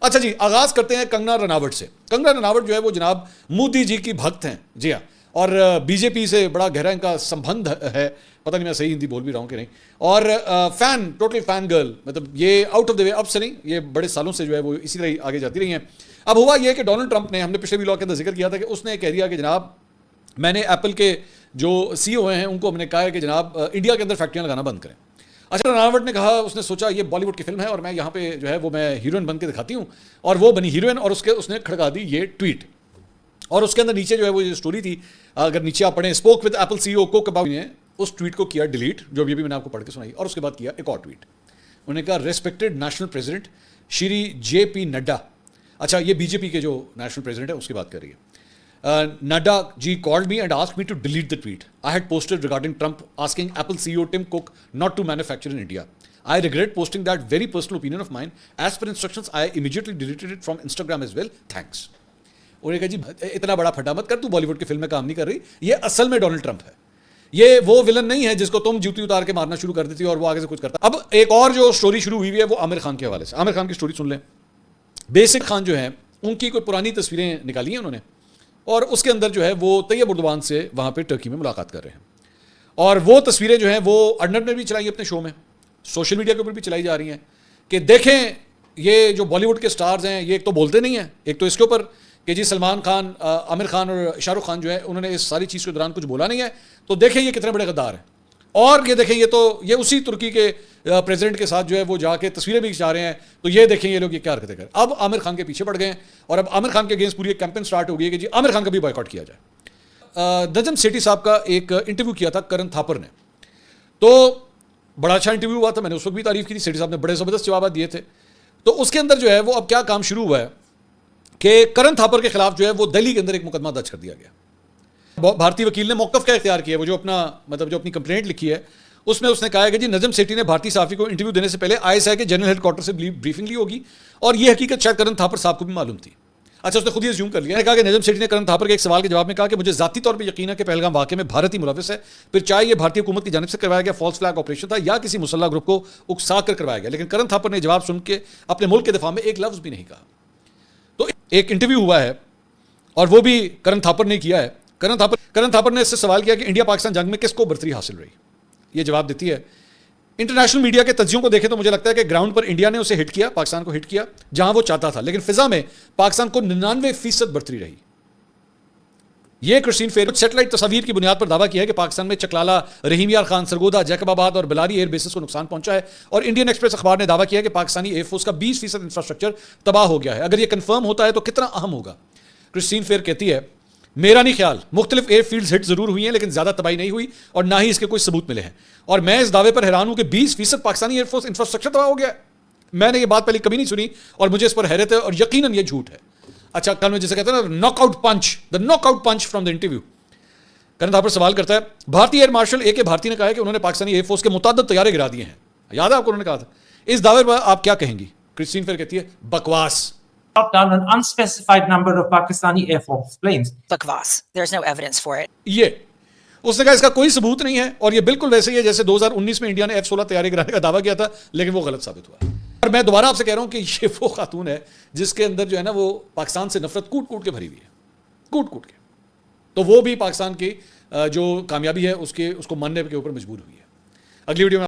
अच्छा जी, आगाज करते हैं कंगना रनावट से। कंगना रनावट जो है वो जनाब मोदी जी की भक्त हैं, जी हाँ, और बीजेपी से बड़ा गहरा इनका संबंध है। पता नहीं मैं सही हिंदी बोल भी रहा हूँ कि नहीं। और फैन, टोटल फैन गर्ल, मतलब ये आउट ऑफ द वे अब से नहीं, ये बड़े सालों से जो है वो इसी तरह आगे जाती रही हैं। अब हुआ ये कि डोनाल्ड ट्रंप ने, हमने पिछले व्लॉग के अंदर जिक्र किया था कि उसने कह दिया कि जनाब मैंने एप्पल के जो सीईओ हैं उनको हमने कहा है कि जनाब इंडिया के अंदर फैक्ट्रियाँ लगाना बंद करें। अच्छा, रनावट ने कहा, उसने सोचा ये बॉलीवुड की फिल्म है और मैं यहाँ पे जो है वो मैं हीरोइन बन के दिखाती हूँ, और वो बनी हीरोइन, और उसने खड़का दी ये ट्वीट। और उसके अंदर नीचे जो है वो जो स्टोरी थी, अगर नीचे आप पढ़ें, spoke with Apple CEO cook about, ने उस ट्वीट को किया डिलीट, जो भी मैंने आपको पढ़ के सुनाई, और उसके बाद किया एक और ट्वीट। उन्होंने कहा, respected national president Shri JP Nadda, अच्छा ये बीजेपी के जो नेशनल प्रेसिडेंट है उसकी बात कर रही है, Nadda ji called me and asked me to delete the tweet I had posted regarding Trump asking Apple CEO Tim Cook not to manufacture in India. I regret posting that very personal opinion of mine. As per instructions, I immediately deleted it from Instagram as well. Thanks. उन्होंने कहा जी इतना बड़ा फटा मत कर, तू बॉलीवुड की film में काम नहीं कर रही, ये असल में डोनाल्ड ट्रंप है, ये वो विलन नहीं है जिसको तुम जूती उतार के मारना शुरू कर देती और वो आगे से कुछ करता। अब एक और जो स्टोरी शुरू हुई है वो आमिर खान के हवाले से। आमिर खान की स्टोरी सुन लें। बेसिक खान जो है उनकी कोई पुरानी तस्वीरें निकाली हैं उन्होंने, और उसके अंदर जो है वो तैयब उर्दवान से वहाँ पे टर्की में मुलाकात कर रहे हैं, और वो तस्वीरें जो हैं वो अर्नब ने भी चलाई अपने शो में, सोशल मीडिया के ऊपर भी चलाई जा रही हैं कि देखें ये जो बॉलीवुड के स्टार्स हैं ये एक तो बोलते नहीं हैं, एक तो इसके ऊपर कि जी सलमान खान, आमिर खान और शाहरुख खान जो है उन्होंने इस सारी चीज़ के दौरान कुछ बोला नहीं है, तो देखें ये कितने बड़े गद्दार हैं। और ये देखें ये उसी तुर्की के प्रेसिडेंट के साथ जो है वो जाके तस्वीरें भी खिंचा रहे हैं, तो ये देखें ये लोग ये क्या हरकतें कर। अब आमिर खान के पीछे पड़ गए हैं और अब आमिर खान के अगेंस्ट पूरी एक कैंपेन स्टार्ट हो गई है कि जी आमिर खान का भी बॉयकॉट किया जाए। नजम सेठी साहब का एक इंटरव्यू किया था करण थापर ने, तो बड़ा अच्छा इंटरव्यू हुआ था, मैंने उस वक्त भी तारीफ की थी, सेठी साहब ने बड़े ज़बरदस्त जवाब दिए थे। तो उसके अंदर जो है वो अब क्या काम शुरू हुआ है कि करण थापर के खिलाफ जो है वो दिल्ली के अंदर एक मुकदमा दर्ज कर दिया गया। भारतीय वकील ने मौक़िफ़ क्या इख्तियार किया, वो जो अपना मतलब जो अपनी कंप्लेंट लिखी है उसमें उसने कहा है कि जी नजम सेठी ने भारतीय सहाफ़ी को इंटरव्यू देने से पहले ISI के जनरल हेडक्वार्टर से ब्रीफिंग ली होगी, और ये हकीकत शायद करण थापर साहब को भी मालूम थी। अच्छा, उसने खुद ही अज्यूम कर लिया, कहा कि नजम सेठी ने करण थापर के एक सवाल के जवाब में कहा कि मुझे ज़ाती तौर पर यकीन है कि पहलगाम वाक़े में भारत ही मुलविस है, फिर चाहे ये भारतीय हुकूमत की जानिब से करवाया गया फॉल्स फ्लैग ऑपरेशन था या किसी मुसल्लह ग्रुप को उकसा कर करवाया गया, लेकिन करण थापर ने जवाब सुन के अपने मुल्क के दिफा में एक लफ्ज़ भी नहीं कहा। तो एक इंटरव्यू हुआ है और वो भी करण थापर ने किया है। करण थापर ने इससे सवाल किया कि इंडिया पाकिस्तान जंग में किसको बर्तरी हासिल रही। ये जवाब देती है। इंटरनेशनल मीडिया के तज्जियों को देखें तो मुझे लगता है कि ग्राउंड पर इंडिया ने उसे हिट किया, पाकिस्तान को हिट किया जहां वो चाहता था, लेकिन फिजा में पाकिस्तान को 99% बर्तरी रही। यह क्रिस्टीन फेयर सैटेलाइट तस्वीर की बुनियाद पर दावा किया है कि पाकिस्तान में चकलाला, रहीम यार खान, सरगोदा, जैकबाबाद और बिलारी एयर बेसिस को नुकसान पहुंचा है, और इंडियन एक्सप्रेस अखबार ने दावा किया है कि पाकिस्तानी एयरफोर्स का 20% इंफ्रास्ट्रक्चर तबाह हो गया है। अगर यह कंफर्म होता है तो कितना अहम होगा। क्रिस्टीन फेयर कहती है, मेरा नहीं ख्याल, मुख्तलिफ एयरफील्ड हिट जरूर हुई हैं लेकिन ज्यादा तबाही नहीं हुई और ना ही इसके कोई सबूत मिले हैं, और मैं इस दावे पर हैरान हूं कि 20% पाकिस्तानी एयरफोर्स इंफ्रास्ट्रक्चर तबाह हो गया है। मैंने ये बात पहले कभी नहीं सुनी और मुझे इस पर हैरत है, और यकीनन ये झूठ है। अच्छा, कल में जैसे कहते हैं ना knockout punch, the knockout punch from the interview. Karan Thapar सवाल करता है, भारतीय एयर मार्शल AK भारती ने कहा है कि उन्होंने पाकिस्तानी एयरफोर्स के मुतअद्दिद तैयारे गिरा दिए हैं। याद है आपको उन्होंने कहा था। इस दावे पर आप क्या कहेंगी? क्रिस्टीन फेयर कहती है, बकवास। Shot down an unspecified number of Pakistani Air Force planes. Bakwas. There's no evidence for it. ये उसने कहा इसका कोई सबूत नहीं है, और ये बिल्कुल वैसे ही है जैसे 2019 में इंडिया ने F-16 तैयारी कराने का दावा किया था, लेकिन वो गलत साबित हुआ। और मैं दोबारा आपसे कह रहा हूं कि ये वो खातून है जिसके अंदर जो है ना वो पाकिस्तान से नफरत कूट कूट के भरी हुई है, कूट कूट के। तो वो भी पाकिस्तान की जो कामयाबी है उसको मानने के ऊपर मजबूर हुई है। अगली वीडियो में